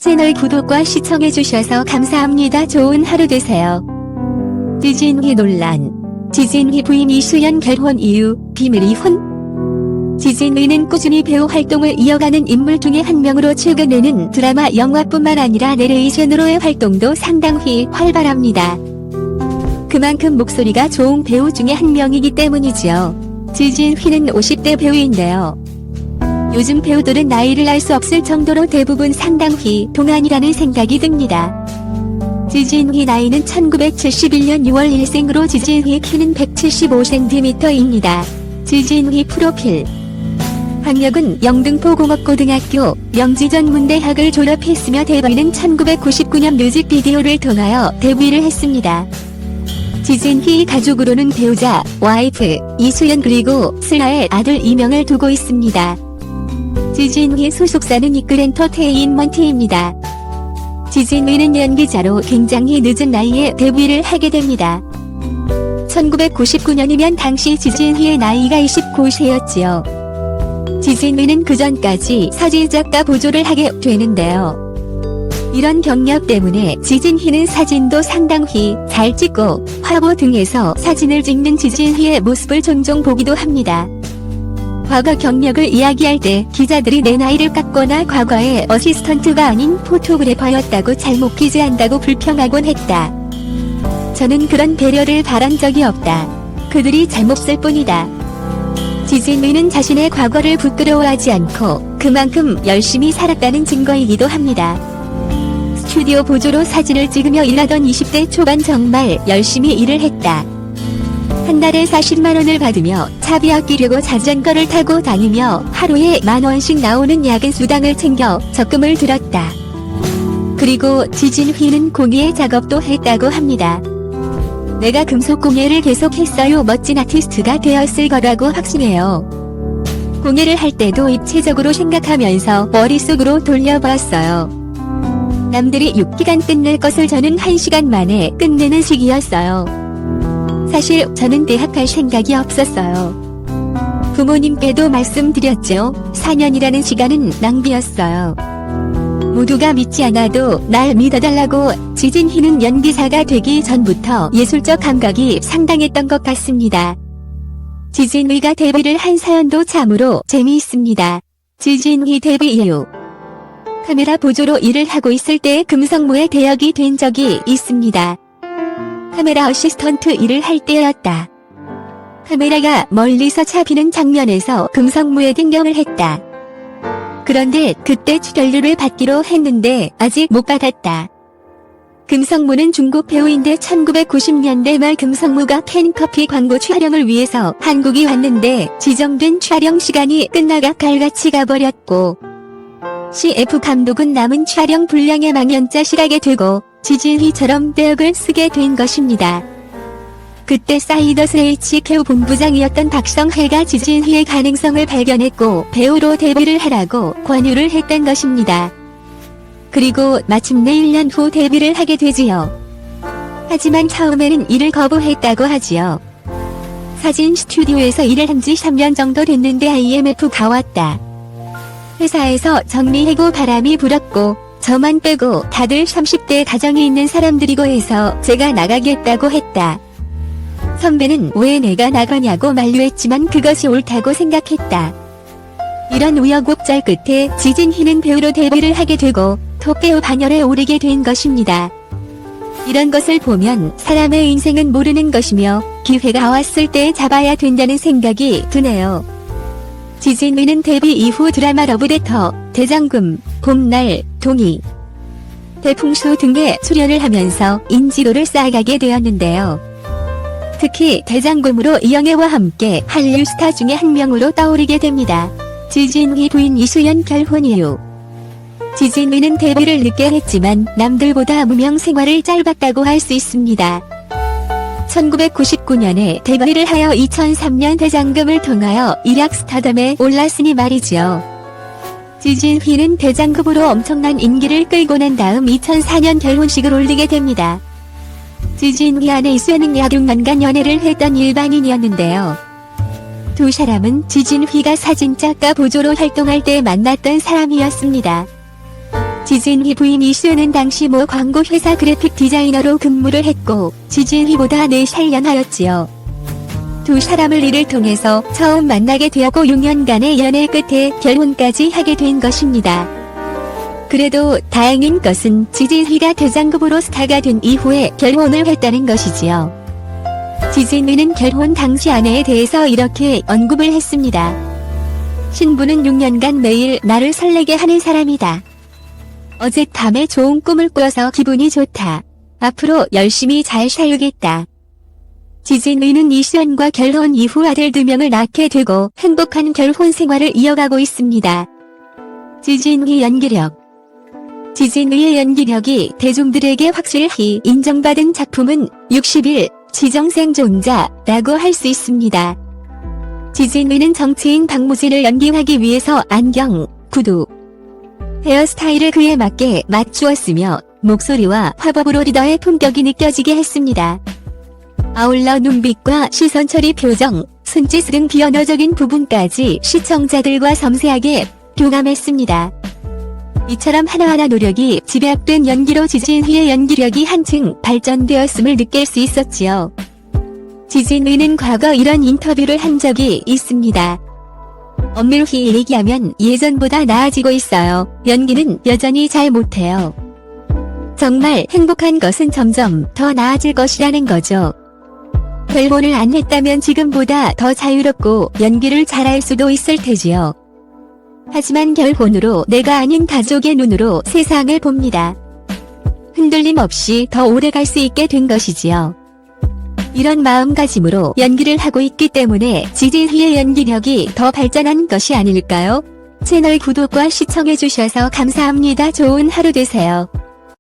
채널 구독과 시청해주셔서 감사합니다. 좋은 하루 되세요. 지진휘 논란. 지진휘 부인 이수연 결혼 이유, 비밀 이혼? 지진휘는 꾸준히 배우 활동을 이어가는 인물 중에 한 명으로 최근에는 드라마, 영화뿐만 아니라 내레이션으로의 활동도 상당히 활발합니다. 그만큼 목소리가 좋은 배우 중에 한 명이기 때문이지요. 지진휘는 50대 배우인데요. 요즘 배우들은 나이를 알 수 없을 정도로 대부분 상당히 동안이라는 생각이 듭니다. 지진휘 나이는 1971년 6월 1생으로 지진휘의 키는 175cm입니다. 지진휘 프로필. 학력은 영등포공업고등학교, 명지전문대학을 졸업했으며 데뷔는 1999년 뮤직비디오를 통하여 데뷔를 했습니다. 지진휘 가족으로는 배우자, 와이프, 이수연 그리고 슬아의 아들 이명을 두고 있습니다. 지진휘 소속사는 이끌엔터테인먼트입니다. 지진휘는 연기자로 굉장히 늦은 나이에 데뷔를 하게 됩니다. 1999년이면 당시 지진휘의 나이가 29세였지요. 지진휘는 그 전까지 사진작가 보조를 하게 되는데요. 이런 경력 때문에 지진휘는 사진도 상당히 잘 찍고 화보 등에서 사진을 찍는 지진휘의 모습을 종종 보기도 합니다. 과거 경력을 이야기할 때 기자들이 내 나이를 깎거나 과거에 어시스턴트가 아닌 포토그래퍼였다고 잘못 기재한다고 불평하곤 했다. 저는 그런 배려를 바란 적이 없다. 그들이 잘못 쓸 뿐이다. 지진휘는 자신의 과거를 부끄러워하지 않고 그만큼 열심히 살았다는 증거이기도 합니다. 스튜디오 보조로 사진을 찍으며 일하던 20대 초반 정말 열심히 일을 했다. 한 달에 40만원을 받으며 차비 아끼려고 자전거를 타고 다니며 하루에 10,000원씩 나오는 야근 수당을 챙겨 적금을 들었다. 그리고 지진휘는 공예 작업도 했다고 합니다. 내가 금속 공예를 계속했어요. 멋진 아티스트가 되었을 거라고 확신해요. 공예를 할 때도 입체적으로 생각하면서 머릿속으로 돌려보았어요. 남들이 6기간 끝낼 것을 저는 1시간 만에 끝내는 시기였어요. 사실 저는 대학 갈 생각이 없었어요. 부모님께도 말씀드렸죠. 4년이라는 시간은 낭비였어요. 모두가 믿지 않아도 날 믿어달라고. 지진휘는 연기사가 되기 전부터 예술적 감각이 상당했던 것 같습니다. 지진휘가 데뷔를 한 사연도 참으로 재미있습니다. 지진휘 데뷔 이후 카메라 보조로 일을 하고 있을 때 금성무에 대역이 된 적이 있습니다. 카메라 어시스턴트 일을 할 때였다. 카메라가 멀리서 잡히는 장면에서 금성무에 등경을 했다. 그런데 그때 출연료를 받기로 했는데 아직 못 받았다. 금성무는 중국 배우인데 1990년대 말 금성무가 캔커피 광고 촬영을 위해서 한국이 왔는데 지정된 촬영 시간이 끝나가 갈같이 가버렸고 CF 감독은 남은 촬영 분량의 망연자 실하게 되고 지진휘처럼 대역을 쓰게 된 것입니다. 그때 사이더스 HK 본부장이었던 박성혜가 지진휘의 가능성을 발견했고 배우로 데뷔를 하라고 권유를 했던 것입니다. 그리고 마침내 1년 후 데뷔를 하게 되지요. 하지만 처음에는 일을 거부했다고 하지요. 사진 스튜디오에서 일을 한 지 3년 정도 됐는데 IMF가 왔다. 회사에서 정리해고 바람이 불었고 저만 빼고 다들 30대 가정이 있는 사람들이고 해서 제가 나가겠다고 했다. 선배는 왜 내가 나가냐고 만류했지만 그것이 옳다고 생각했다. 이런 우여곡절 끝에 지진휘는 배우로 데뷔를 하게 되고 톱배우 반열에 오르게 된 것입니다. 이런 것을 보면 사람의 인생은 모르는 것이며 기회가 왔을 때 잡아야 된다는 생각이 드네요. 지진휘는 데뷔 이후 드라마 러브레터, 대장금, 봄날, 동의, 대풍수 등에 출연을 하면서 인지도를 쌓아가게 되었는데요. 특히 대장금으로 이영애와 함께 한류 스타 중에 한 명으로 떠오르게 됩니다. 지진휘 부인 이수연 결혼 이후 지진휘는 데뷔를 늦게 했지만 남들보다 무명 생활을 짧았다고 할 수 있습니다. 1999년에 데뷔를 하여 2003년 대장금을 통하여 일약 스타덤에 올랐으니 말이지요. 지진휘는 대장금으로 엄청난 인기를 끌고 난 다음 2004년 결혼식을 올리게 됩니다. 지진휘 아내 이수연은 약 6년간 연애를 했던 일반인이었는데요. 두 사람은 지진휘가 사진작가 보조로 활동할 때 만났던 사람이었습니다. 지진휘 부인 이수연은 당시 모 광고회사 그래픽 디자이너로 근무를 했고 지진휘보다 4살 연하였지요. 두 사람을 이를 통해서 처음 만나게 되었고 6년간의 연애 끝에 결혼까지 하게 된 것입니다. 그래도 다행인 것은 지진휘가 대장급으로 스타가 된 이후에 결혼을 했다는 것이지요. 지진휘는 결혼 당시 아내에 대해서 이렇게 언급을 했습니다. 신부는 6년간 매일 나를 설레게 하는 사람이다. 어젯밤에 좋은 꿈을 꿔서 기분이 좋다. 앞으로 열심히 잘 살겠다. 지진휘는 이수연과 결혼 이후 아들 2명을 낳게 되고 행복한 결혼 생활을 이어가고 있습니다. 지진휘 연기력. 지진휘의 연기력이 대중들에게 확실히 인정받은 작품은 60일 지정생존자라고 할 수 있습니다. 지진휘는 정치인 박무진을 연기하기 위해서 안경, 구두, 헤어스타일을 그에 맞게 맞추었으며 목소리와 화법으로 리더의 품격이 느껴지게 했습니다. 아울러 눈빛과 시선 처리 표정, 손짓 등 비언어적인 부분까지 시청자들과 섬세하게 교감했습니다. 이처럼 하나하나 노력이 집약된 연기로 지진휘의 연기력이 한층 발전되었음을 느낄 수 있었지요. 지진휘는 과거 이런 인터뷰를 한 적이 있습니다. 엄밀히 얘기하면 예전보다 나아지고 있어요. 연기는 여전히 잘 못해요. 정말 행복한 것은 점점 더 나아질 것이라는 거죠. 결혼을 안 했다면 지금보다 더 자유롭고 연기를 잘할 수도 있을 테지요. 하지만 결혼으로 내가 아닌 가족의 눈으로 세상을 봅니다. 흔들림 없이 더 오래 갈 수 있게 된 것이지요. 이런 마음가짐으로 연기를 하고 있기 때문에 지진휘의 연기력이 더 발전한 것이 아닐까요? 채널 구독과 시청해주셔서 감사합니다. 좋은 하루 되세요.